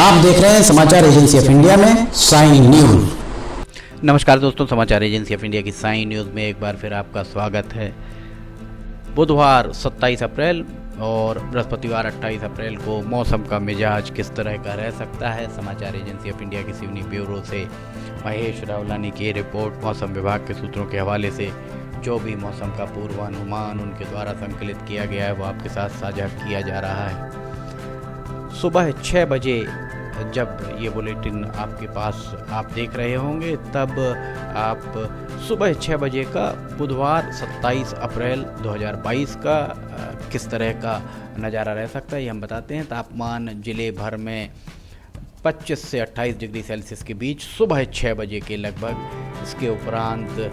आप देख रहे हैं समाचार एजेंसी ऑफ इंडिया में साइन न्यूज। नमस्कार दोस्तों, समाचार एजेंसी ऑफ इंडिया की साइन न्यूज़ में एक बार फिर आपका स्वागत है। बुधवार 27 अप्रैल और बृहस्पतिवार 28 अप्रैल को मौसम का मिजाज किस तरह का रह सकता है, समाचार एजेंसी ऑफ इंडिया की सिवनी ब्यूरो से महेश रावलानी की रिपोर्ट। मौसम विभाग के सूत्रों के हवाले से जो भी मौसम का पूर्वानुमान उनके द्वारा संकलित किया गया है वो आपके साथ साझा किया जा रहा है। सुबह 6 बजे जब ये बुलेटिन आपके पास आप देख रहे होंगे तब आप सुबह 6 बजे का बुधवार 27 अप्रैल 2022 का किस तरह का नज़ारा रह सकता है ये हम बताते हैं। तापमान जिले भर में 25 से 28 डिग्री सेल्सियस के बीच सुबह 6 बजे के लगभग। इसके उपरांत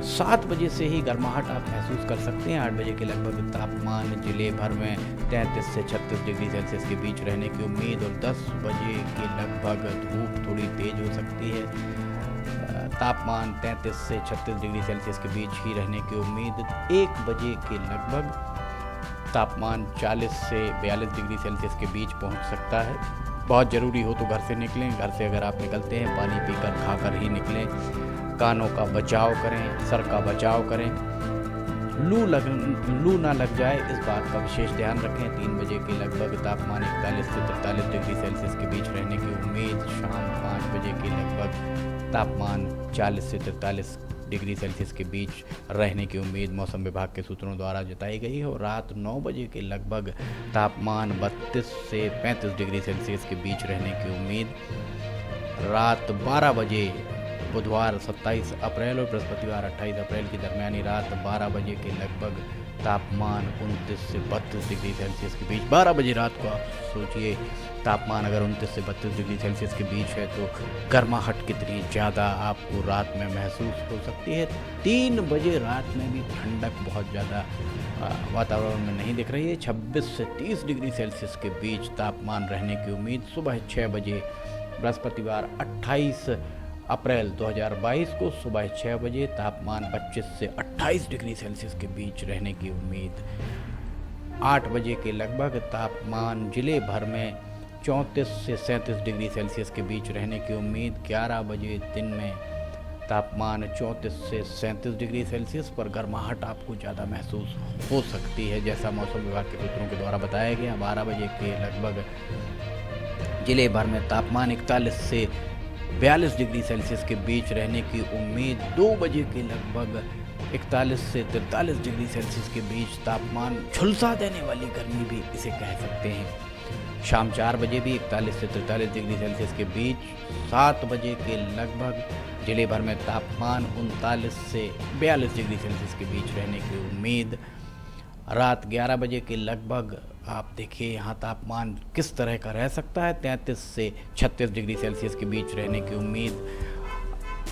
7 बजे से ही गर्माहट आप महसूस कर सकते हैं। 8 बजे के लगभग तापमान जिले भर में 33 से 36 डिग्री सेल्सियस के बीच रहने की उम्मीद और 10 बजे के लगभग धूप थोड़ी तेज हो सकती है। तापमान 33 से 36 डिग्री सेल्सियस के बीच ही रहने की उम्मीद। 1 बजे के लगभग तापमान 40 से 42 डिग्री सेल्सियस के बीच पहुंच सकता है। बहुत ज़रूरी हो तो घर से निकलें। घर से अगर आप निकलते हैं पानी पीकर खाकर ही निकलें। कानों का बचाव करें, सर का बचाव करें, लू ना लग जाए इस बात का विशेष ध्यान रखें। 3 बजे के लगभग तापमान 41 से 43 डिग्री सेल्सियस के बीच रहने की उम्मीद। शाम 5 बजे के लगभग तापमान 40 से 43 डिग्री सेल्सियस के बीच रहने की उम्मीद मौसम विभाग के सूत्रों द्वारा जताई गई है। और रात 9 बजे के लगभग तापमान 32 से 35 डिग्री सेल्सियस के बीच रहने की उम्मीद। रात 12 बजे बुधवार 27 अप्रैल और बृहस्पतिवार 28 अप्रैल की दरमियानी रात 12 बजे के लगभग तापमान 29 से 32 डिग्री सेल्सियस के बीच। 12 बजे रात को आप सोचिए तापमान अगर 29 से 32 डिग्री सेल्सियस के बीच है तो गर्माहट कितनी ज़्यादा आपको रात में महसूस हो सकती है। 3 बजे रात में भी ठंडक बहुत ज़्यादा वातावरण में नहीं दिख रही है। 26 से 30 डिग्री सेल्सियस के बीच तापमान रहने की उम्मीद। सुबह 6 बजे बृहस्पतिवार 28 अप्रैल 2022 को सुबह 6 बजे तापमान 25 से 28 डिग्री सेल्सियस के बीच रहने की उम्मीद। 8 बजे के लगभग तापमान जिले भर में 34 से 37 डिग्री सेल्सियस के बीच रहने की उम्मीद। 11 बजे दिन में तापमान 34 से 37 डिग्री सेल्सियस पर गर्माहट आपको ज़्यादा महसूस हो सकती है जैसा मौसम विभाग के सूत्रों के द्वारा बताया गया। 12 बजे के लगभग जिले भर में तापमान 41 से 42 डिग्री सेल्सियस के बीच रहने की उम्मीद। 2 बजे के लगभग 41 से 43 डिग्री सेल्सियस के बीच तापमान झुलसा देने वाली गर्मी भी इसे कह सकते हैं। शाम 4 बजे भी 41 से 43 डिग्री सेल्सियस के बीच। 7 बजे के लगभग जिले भर में तापमान 39 से 42 डिग्री सेल्सियस के बीच रहने की उम्मीद। रात 11 बजे के लगभग आप देखिए यहाँ तापमान किस तरह का रह सकता है। 33 से 36 डिग्री सेल्सियस के बीच रहने की उम्मीद।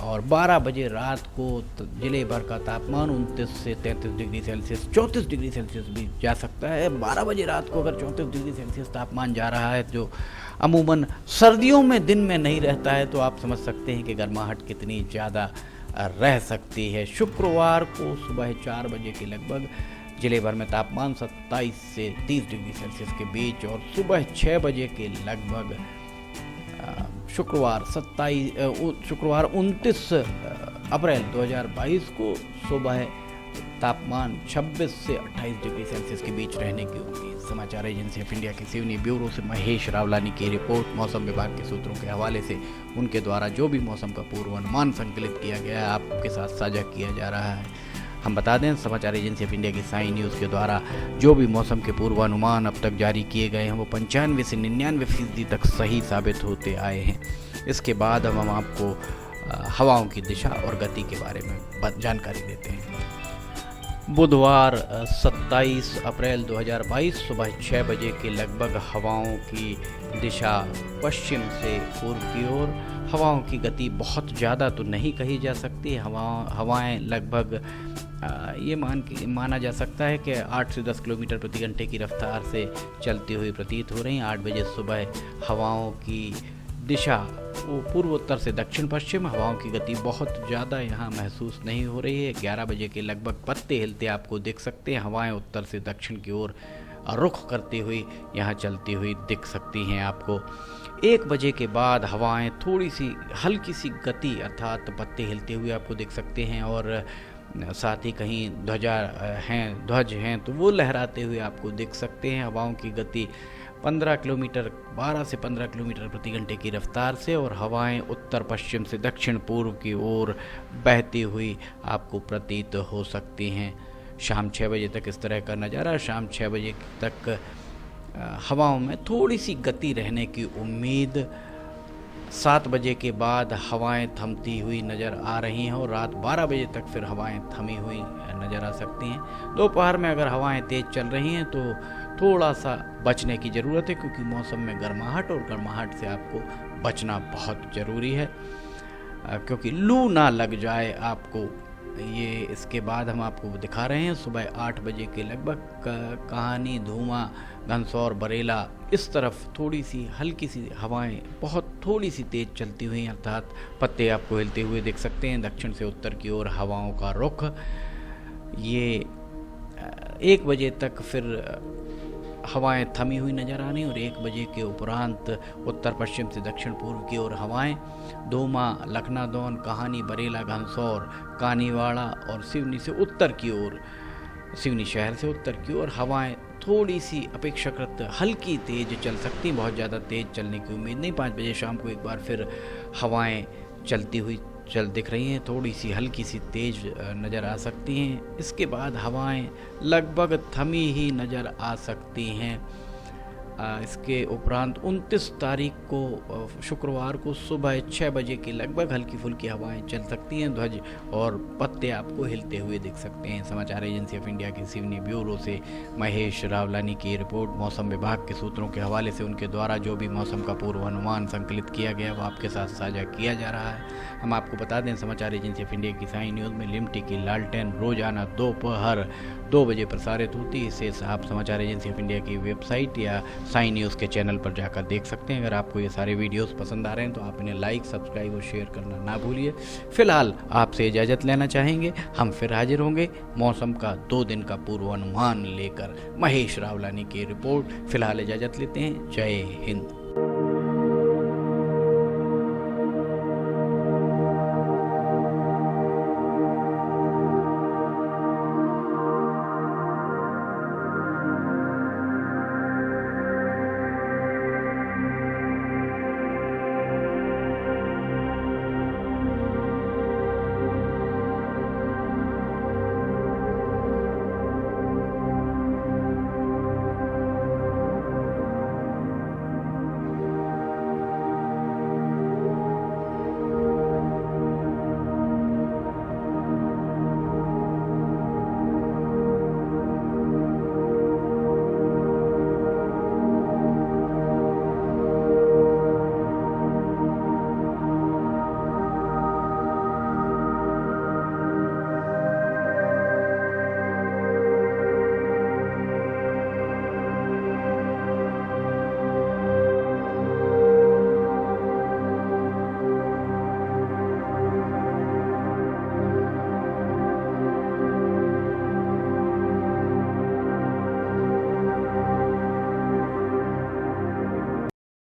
और 12 बजे रात को जिले भर का तापमान 29 से 33 डिग्री सेल्सियस 34 डिग्री सेल्सियस भी जा सकता है। 12 बजे रात को अगर 34 डिग्री सेल्सियस तापमान जा रहा है जो अमूमन सर्दियों में दिन में नहीं रहता है तो आप समझ सकते हैं कि गर्माहट कितनी ज़्यादा रह सकती है। शुक्रवार को सुबह 4 बजे के लगभग जिले भर में तापमान 27 से 30 डिग्री सेल्सियस के बीच। और सुबह 6 बजे के लगभग शुक्रवार 29 अप्रैल 2022 को सुबह तापमान 26 से 28 डिग्री सेल्सियस के बीच रहने की उम्मीद। समाचार एजेंसी ऑफ इंडिया की सिवनी ब्यूरो से महेश रावलानी की रिपोर्ट। मौसम विभाग के सूत्रों के हवाले से उनके द्वारा जो भी मौसम का पूर्वानुमान संकलित किया गया है आपके साथ साझा किया जा रहा है। हम बता दें समाचार एजेंसी ऑफ इंडिया की साइन न्यूज़ के द्वारा जो भी मौसम के पूर्वानुमान अब तक जारी किए गए हैं वो 95 से 99% तक सही साबित होते आए हैं। इसके बाद हम आपको हवाओं की दिशा और गति के बारे में जानकारी देते हैं। बुधवार 27 अप्रैल 2022 सुबह 6 बजे के लगभग हवाओं की दिशा पश्चिम से पूर्व की ओर। हवाओं की गति बहुत ज़्यादा तो नहीं कही जा सकती। हवाएं लगभग ये माना जा सकता है कि 8 से 10 किलोमीटर प्रति घंटे की रफ्तार से चलती हुई प्रतीत हो रही हैं। 8 बजे सुबह हवाओं की दिशा वो पूर्वोत्तर से दक्षिण पश्चिम। हवाओं की गति बहुत ज़्यादा यहाँ महसूस नहीं हो रही है। 11 बजे के लगभग पत्ते हिलते आपको दिख सकते हैं। हवाएं उत्तर से दक्षिण की ओर रुख करती हुई यहाँ चलती हुई दिख सकती हैं आपको। 1 बजे के बाद हवाएं थोड़ी सी हल्की सी गति अर्थात पत्ते हिलते हुए आपको दिख सकते हैं और साथ ही कहीं ध्वज हैं तो वो लहराते हुए आपको दिख सकते हैं। हवाओं की गति 12 से 15 किलोमीटर प्रति घंटे की रफ्तार से और हवाएं उत्तर पश्चिम से दक्षिण पूर्व की ओर बहती हुई आपको प्रतीत हो सकती हैं। शाम 6 बजे तक इस तरह का नज़ारा। शाम 6 बजे तक हवाओं में थोड़ी सी गति रहने की उम्मीद। 7 बजे के बाद हवाएं थमती हुई नज़र आ रही हैं और रात 12 बजे तक फिर हवाएं थमी हुई नज़र आ सकती हैं। दोपहर में अगर हवाएं तेज़ चल रही हैं तो थोड़ा सा बचने की ज़रूरत है, क्योंकि मौसम में गर्माहट से आपको बचना बहुत ज़रूरी है, क्योंकि लू ना लग जाए आपको। ये इसके बाद हम आपको दिखा रहे हैं सुबह 8 बजे के लगभग कहानी, धुआं, घनसौर, बरेला इस तरफ थोड़ी सी हल्की सी हवाएं बहुत थोड़ी सी तेज़ चलती हुई, अर्थात पत्ते आपको हिलते हुए दिख सकते हैं। दक्षिण से उत्तर की ओर हवाओं का रुख ये 1 बजे तक फिर हवाएं थमी हुई नज़र आनी और 1 बजे के उपरांत उत्तर पश्चिम से दक्षिण पूर्व की ओर हवाएं दोमा, लखनादौन, कहानी, बरेला, घनसौर, कानीवाड़ा और सिवनी से उत्तर की ओर, सिवनी शहर से उत्तर की ओर हवाएं थोड़ी सी अपेक्षाकृत हल्की तेज चल सकती, बहुत ज़्यादा तेज चलने की उम्मीद नहीं। 5 बजे शाम को एक बार फिर हवाएं चलती हुई दिख रही हैं, थोड़ी सी हल्की सी तेज नज़र आ सकती हैं। इसके बाद हवाएं लगभग थमी ही नज़र आ सकती हैं। इसके उपरांत 29 तारीख को शुक्रवार को सुबह 6 बजे के लगभग हल्की फुल्की हवाएं चल सकती हैं। ध्वज और पत्ते आपको हिलते हुए दिख सकते हैं। समाचार एजेंसी ऑफ इंडिया के सिवनी ब्यूरो से महेश रावलानी की रिपोर्ट। मौसम विभाग के सूत्रों के हवाले से उनके द्वारा जो भी मौसम का पूर्वानुमान संकलित किया गया वो आपके साथ साझा किया जा रहा है। हम आपको बता दें, समाचार एजेंसी ऑफ इंडिया की साइन न्यूज़ में लिमटी की लालटेन रोजाना दोपहर 2 बजे प्रसारित होती है। इसे आप समाचार एजेंसी ऑफ इंडिया की वेबसाइट या साइन न्यूज़ के चैनल पर जाकर देख सकते हैं। अगर आपको ये सारे वीडियोस पसंद आ रहे हैं तो आप इन्हें लाइक, सब्सक्राइब और शेयर करना ना भूलिए। फिलहाल आपसे इजाज़त लेना चाहेंगे। हम फिर हाजिर होंगे मौसम का 2 दिन का पूर्वानुमान लेकर। महेश रावलानी की रिपोर्ट। फिलहाल इजाज़त लेते हैं। जय हिंद।